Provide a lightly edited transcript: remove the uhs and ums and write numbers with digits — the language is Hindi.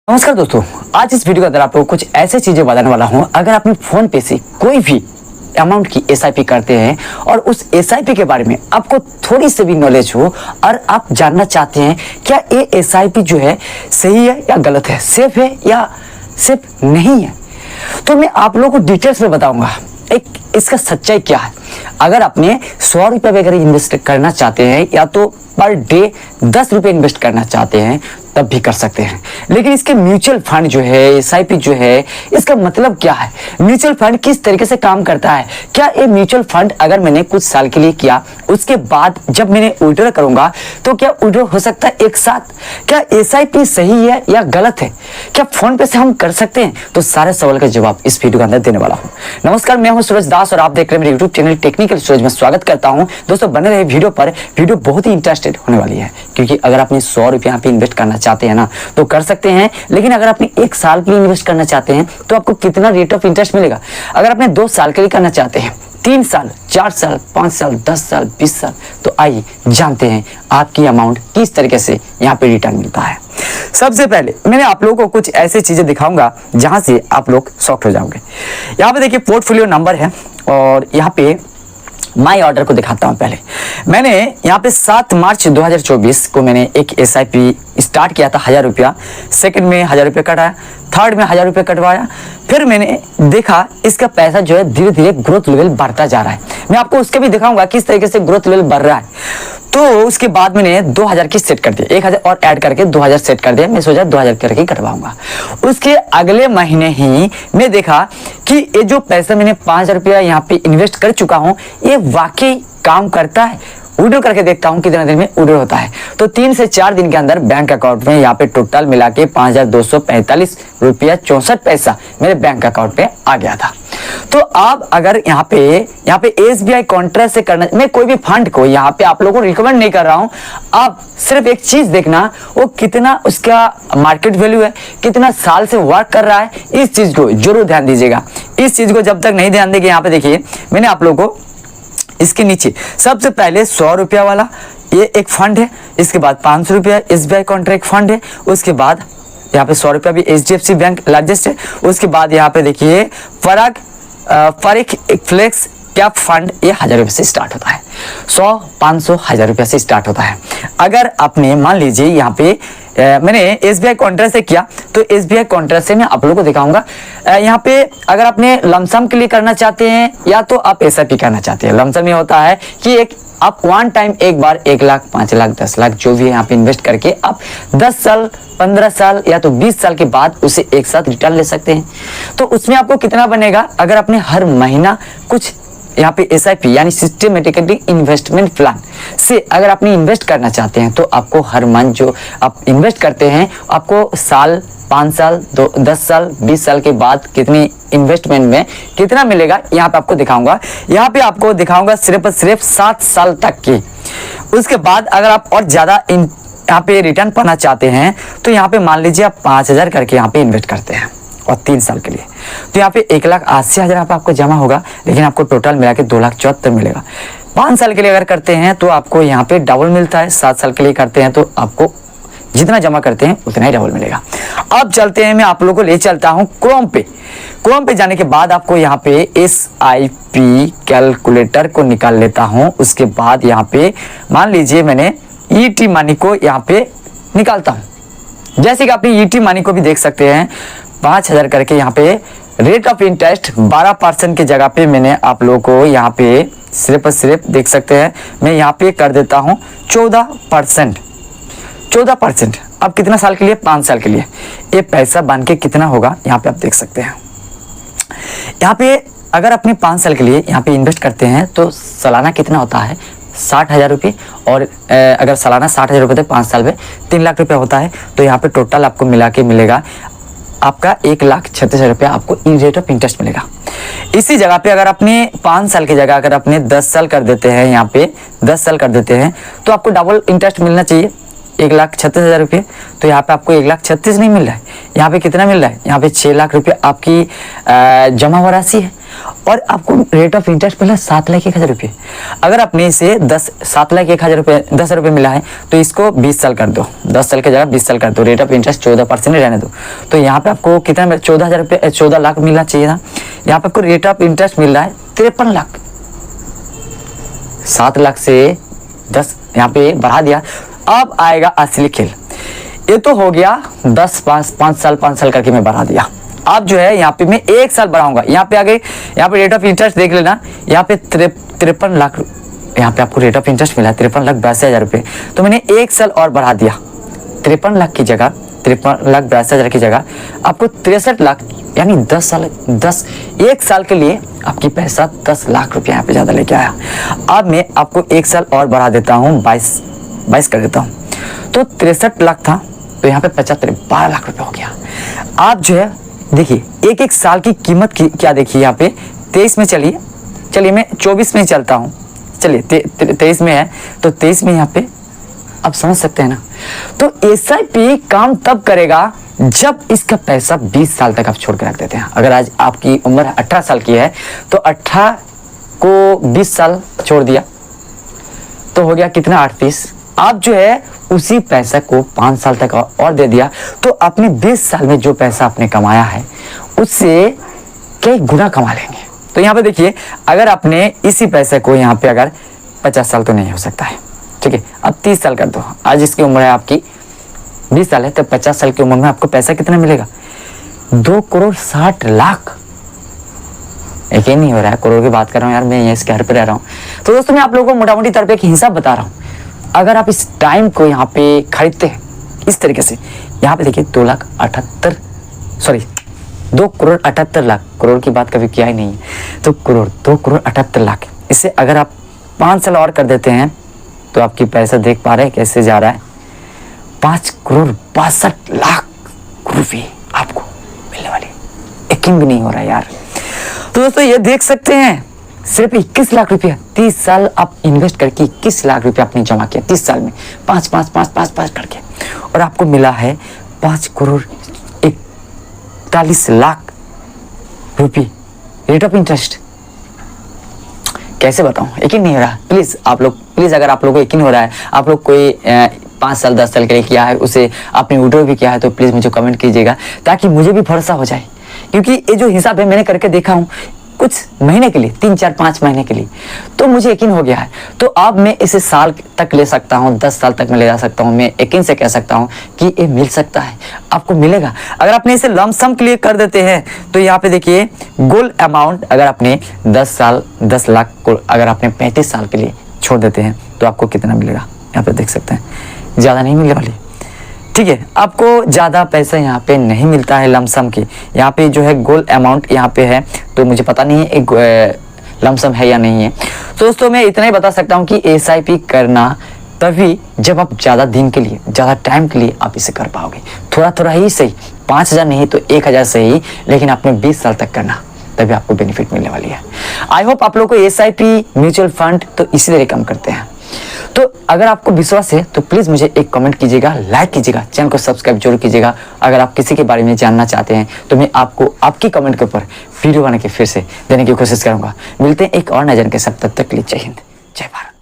नमस्कार दोस्तों, आज इस वीडियो के अंदर आप लोगों को कुछ ऐसे चीजें बताने वाला हूं। अगर अपने फोन पे से कोई भी अमाउंट की एसआईपी करते हैं और उस एसआईपी के बारे में आपको थोड़ी सी भी नॉलेज हो और आप जानना चाहते हैं क्या ये एसआईपी जो है सही है या गलत है, सेफ है या सेफ नहीं है, तो मैं आप लोगों को डिटेल्स में बताऊंगा एक इसका सच्चाई क्या है। अगर आपने 100 रुपये वगैरह इन्वेस्ट करना चाहते हैं या तो पर डे 10 रुपये इन्वेस्ट करना चाहते हैं तब भी कर सकते हैं। लेकिन इसके म्यूचुअल फंड जो है, एसआईपी जो है, इसका मतलब क्या है, म्यूचुअल फंड किस तरीके से काम करता है, क्या ये म्यूचुअल फंड अगर मैंने कुछ साल के लिए किया उसके बाद जब मैंने विड्रॉ करूंगा तो क्या विड्रॉ हो सकता है एक साथ, क्या एसआईपी सही है या गलत है, क्या फोन पे से हम कर सकते हैं, तो सारे सवाल का जवाब इस वीडियो के अंदर देने वाला हूं। नमस्कार, मैं हूं सूरज दास और आप देख रहे हैं मेरे यूट्यूब चैनल टेक्निकल सूरज में। स्वागत करता हूं दोस्तों, बने रहे वीडियो पर। वीडियो बहुत ही इंटरेस्टेड होने वाली है क्योंकि अगर आपने 100 रुपये यहाँ पे इन्वेस्ट करना चाहते हैं ना तो कर सकते हैं। लेकिन अगर आपने 1 साल के लिए इन्वेस्ट करना चाहते हैं तो आपको कितना रेट ऑफ इंटरेस्ट मिलेगा। अगर आपने 2 साल के लिए करना चाहते हैं, 3 साल, 4 साल, 5 साल, 10 साल, 20 साल, तो आइए जानते हैं आपकी अमाउंट किस तरीके से यहाँ पे रिटर्न मिलता है। सबसे पहले मैंने आप लोगों को कुछ ऐसी चीजें दिखाऊंगा जहां से आप लोग शॉक्ड हो जाओगे। यहाँ पे देखिए पोर्टफोलियो नंबर है और यहाँ पे माई ऑर्डर को दिखाता हूं। पहले मैंने यहाँ पे 7 मार्च 2024 को मैंने एक एसआईपी स्टार्ट किया था 1000 रुपया, सेकंड में 1000 रुपया कटाया, थर्ड में 1000 रुपया कटवाया। फिर मैंने देखा इसका पैसा जो है धीरे धीरे ग्रोथ लेवल बढ़ता जा रहा है। मैं आपको उसके भी दिखाऊंगा किस तरीके से ग्रोथ लेवल बढ़ रहा है। तो उसके बाद मैंने 2000 की सेट कर दिया, 1000 और ऐड करके 2000 सेट कर दिया। मैं सोचा 2000 करके कटवाऊंगा। उसके अगले महीने ही मैं देखा कि ये जो पैसा मैंने 5000 रुपया यहाँ पे इन्वेस्ट कर चुका हूँ ये वाकई काम करता है। विड्रॉ करके देखता हूँ कितने दिन में विड्रॉ होता है। तो 3 से 4 दिन के अंदर बैंक अकाउंट में यहाँ पे टोटल मिला के 5245 रुपया 64 पैसा मेरे बैंक अकाउंट पे आ गया था। तो अब अगर यहाँ पे एसबीआई कॉन्ट्रा से करना, मैं कोई भी फंड को यहाँ पे आप लोगों को रिकमेंड नहीं कर रहा हूँ। आप सिर्फ एक चीज देखना वो कितना उसका मार्केट वैल्यू है, कितना साल से वर्क कर रहा है, इस चीज को जरूर ध्यान दीजिएगा। इस चीज को जब तक नहीं ध्यान देंगे, यहाँ पे देखिए मैंने आप लोगों को इसके नीचे सबसे पहले 100 रुपया वाला ये एक फंड है, इसके बाद 500 रुपया एसबीआई कॉन्ट्रैक्ट फंड है, उसके बाद यहाँ पे 100 रुपया भी एचडीएफसी बैंक लार्जेस्ट है, उसके बाद यहाँ पे देखिए फरिक फ्लेक्स कैप फंड ये 1000 रुपये से स्टार्ट होता है। 100, 500, 1000 रुपये से स्टार्ट होता है। अगर आपने मान लीजिए यहाँ पे मैंने एसबीआई कॉन्ट्रा से किया तो एसबीआई कॉन्ट्रा से मैं आप लोगों को दिखाऊंगा। यहाँ पे अगर आपने लमसम के लिए करना चाहते हैं या तो आप एसआईपी करना चाहते हैं। लमसम ये होता है कि एक आप वन टाइम एक बार 1 लाख, 5 लाख, 10 लाख जो भी है यहाँ पे इन्वेस्ट करके आप 10 साल, 15 साल या तो 20 साल के बाद उसे एक साथ रिटर्न ले सकते हैं। तो उसमें आपको कितना बनेगा, अगर आपने हर महीना कुछ यहाँ पे एसआईपी यानी सिस्टमेटिकली इन्वेस्टमेंट प्लान से अगर आपने इन्वेस्ट करना चाहते हैं तो आपको हर मंथ जो आप इन्वेस्ट करते हैं आपको साल, 5 साल, 10 साल, 20 साल के बाद कितनी इन्वेस्टमेंट में कितना मिलेगा यहाँ पे आपको दिखाऊंगा। यहाँ पे आपको दिखाऊंगा सिर्फ 7 साल तक की। उसके बाद अगर आप और ज्यादा यहाँ पे रिटर्न पाना चाहते हैं तो यहाँ पे मान लीजिए आप 5000 करके यहाँ पे इन्वेस्ट करते हैं और 3 साल के लिए, तो यहाँ पे 1,80,000 आपको जमा होगा, लेकिन आपको टोटल मिला के 2,74,000 मिलेगा। 5 साल के लिए अगर करते हैं तो आपको यहाँ पे डबल मिलता है, 7 साल के लिए करते हैं तो आपको जितना जमा करते हैं उतना ही डबल मिलेगा। अब चलते हैं, मैं आप लोगों को ले चलता हूँ क्रोम पे। क्रोम पे जाने के बाद आपको यहाँ पे एसआईपी कैलकुलेटर को निकाल लेता हूँ। उसके बाद यहाँ पे मान लीजिए मैंने ईटी मनी को यहाँ पे निकालता हूँ। जैसे कि आपने ईटी मनी को भी देख सकते हैं 5000 करके यहाँ पे रेट ऑफ इंटरेस्ट 12% की जगह पे मैंने आप लोगों को यहाँ पे सिर्फ देख सकते हैं मैं यहाँ पे कर देता हूँ 14%। अब कितना साल के लिए, 5 साल के लिए ये पैसा बन के कितना होगा यहाँ पे आप देख सकते हैं। यहाँ पे अगर अपने 5 साल के लिए यहाँ पे इन्वेस्ट करते हैं तो सालाना कितना होता है, 60,000 रुपये। और अगर सालाना 60,000 रुपये तो 5 साल में 3 लाख रुपया होता है। तो यहाँ पे टोटल आपको मिला के मिलेगा आपका 1,36,000 रुपया आपको इन रेट ऑफ इंटरेस्ट मिलेगा। इसी जगह पे अगर अपने 5 साल की जगह अगर अपने 10 साल कर देते हैं, यहाँ पे 10 साल कर देते हैं तो आपको डबल इंटरेस्ट मिलना चाहिए, 1,36,000 रुपये। तो यहाँ पे आपको 1,36,000 नहीं मिल रहा है, यहाँ पे कितना मिल रहा है, यहाँ पे 6 लाख रुपये आपकी जमा हुआ राशि है। और आपको रेट ऑफ इंटरेस्ट मिला 7,01,000 रुपये। अगर आपने इसे 7,01,000 रुपये 10 रुपये मिला है तो इसको 20 साल कर दो, 10 साल की जगह 20 साल कर दो, रेट ऑफ इंटरेस्ट 14% रहने दो। तो यहाँ पे आपको कितना 14,000 रुपये 14 लाख मिलना चाहिए था। यहाँ पे आपको रेट ऑफ इंटरेस्ट मिल रहा है 53 लाख। 7 लाख से 10 यहाँ पे बढ़ा दिया। अब आएगा असली खेल। ये तो हो गया 5 साल करके मैं बढ़ा दिया। अब जो है यहाँ पे मैं 1 साल बढ़ाऊंगा। यहाँ पे आगे यहाँ पे रेट ऑफ इंटरेस्ट देख लेना, यहाँ पे 53 लाख, यहाँ पे आपको रेट ऑफ इंटरेस्ट मिला 53,82,000 रुपये। तो मैंने 1 साल और बढ़ा दिया। 53 लाख की जगह 53,82,000 की जगह आपको 63 लाख, यानी 1 साल के लिए आपकी पैसा 10 लाख रुपया यहाँ पे ज़्यादा लेके आया। अब मैं आपको 1 साल और बढ़ा देता हूँ, 22 कर देता हूँ। तो 63 लाख था, तो यहाँ पे 12 लाख रुपये हो गया। आप जो है देखिए एक साल की कीमत की क्या देखिए, यहाँ पे 23 में चलिए मैं 24 में चलता हूँ। चलिए 23 में है तो 23 में यहाँ पे आप समझ सकते हैं ना। तो SIP काम तब करेगा जब इसका पैसा 20 साल तक आप छोड़ के रख देते हैं। अगर आज आपकी उम्र 18 साल की है तो 18 को 20 साल छोड़ दिया तो हो गया कितना 38। आप जो है उसी पैसा को 5 साल तक और दे दिया तो अपने 20 साल में जो पैसा आपने कमाया है उससे कई गुना कमा लेंगे। तो यहाँ पे देखिए, अगर आपने इसी पैसे को यहाँ पे अगर 50 साल तो नहीं हो सकता है, ठीक है, अब 30 साल कर दो। आज इसकी उम्र है आपकी 20 साल है तो 50 साल की उम्र में आपको पैसा कितना मिलेगा 2,60,00,000। यकीन नहीं हो रहा है, करोड़ की बात कर रहा हूँ यार, मैं ये इसके घर पे रह रहा हूँ। तो दोस्तों मैं आप लोगों को मोटा मोटी तौर पे एक हिसाब बता रहा हूँ। अगर आप इस टाइम को यहाँ पे खरीदते हैं इस तरीके से, यहाँ पे देखिए 2,78,00,000, करोड़ की बात कभी किया ही नहीं है। तो 2,78,00,000, इससे अगर आप 5 साल और कर देते हैं तो आपकी पैसा देख पा रहे हैं कैसे जा रहा है, 5,62,00,000 रुपये आपको मिलने वाली। यकीन भी नहीं हो रहा है यार। तो दोस्तों ये देख सकते हैं, सिर्फ 21 लाख रुपया 30 साल आप इन्वेस्ट करके 21 लाख रुपया आपने जमा किया 30 साल में, 5 करके, और आपको मिला है 5,41,00,000 रुपये रेट ऑफ इंटरेस्ट। कैसे बताऊं, यकीन नहीं हो रहा। प्लीज अगर आप लोगों को यकीन हो रहा है, आप लोग कोई 5 साल 10 साल के लिए किया है, उसे आपने विड्रॉ भी किया है, तो प्लीज मुझे कमेंट कीजिएगा ताकि मुझे भी भरोसा हो जाए। क्योंकि ये जो हिसाब है मैंने करके देखा हूँ कुछ महीने के लिए, 3 4 5 महीने के लिए, तो मुझे यकीन हो गया है। तो अब मैं इसे साल तक ले सकता हूँ, 10 साल तक मैं ले जा सकता हूँ। मैं यकीन से कह सकता हूँ कि ये मिल सकता है, आपको मिलेगा। अगर आपने इसे लम सम के लिए कर देते हैं तो यहाँ पे देखिए गोल अमाउंट, अगर आपने 10 साल 10 लाख को अगर आपने 35 साल के लिए छोड़ देते हैं तो आपको कितना मिलेगा, यहाँ पे देख सकते हैं, ज़्यादा नहीं मिलने वाली, ठीक है। आपको ज़्यादा पैसा यहाँ पे नहीं मिलता है लमसम की। यहाँ पे जो है गोल अमाउंट यहाँ पे है, तो मुझे पता नहीं है एक लमसम है या नहीं है। तो दोस्तों मैं इतना ही बता सकता हूँ कि SIP करना तभी जब आप ज़्यादा दिन के लिए, ज़्यादा टाइम के लिए आप इसे कर पाओगे। थोड़ा ही सही, 5,000 नहीं तो 1,000 सही, लेकिन आपने 20 साल तक करना, तभी आपको बेनिफिट मिलने वाली है। आई होप आप लोग को SIP म्यूचुअल फंड तो इसीलिए कम करते हैं। तो अगर आपको विश्वास है तो प्लीज़ मुझे एक कमेंट कीजिएगा, लाइक कीजिएगा, चैनल को सब्सक्राइब जरूर कीजिएगा। अगर आप किसी के बारे में जानना चाहते हैं तो मैं आपको आपकी कमेंट के ऊपर वीडियो बना के फिर से देने की कोशिश करूंगा। मिलते हैं एक और नजर के साथ, तब तक के लिए जय हिंद, जय भारत।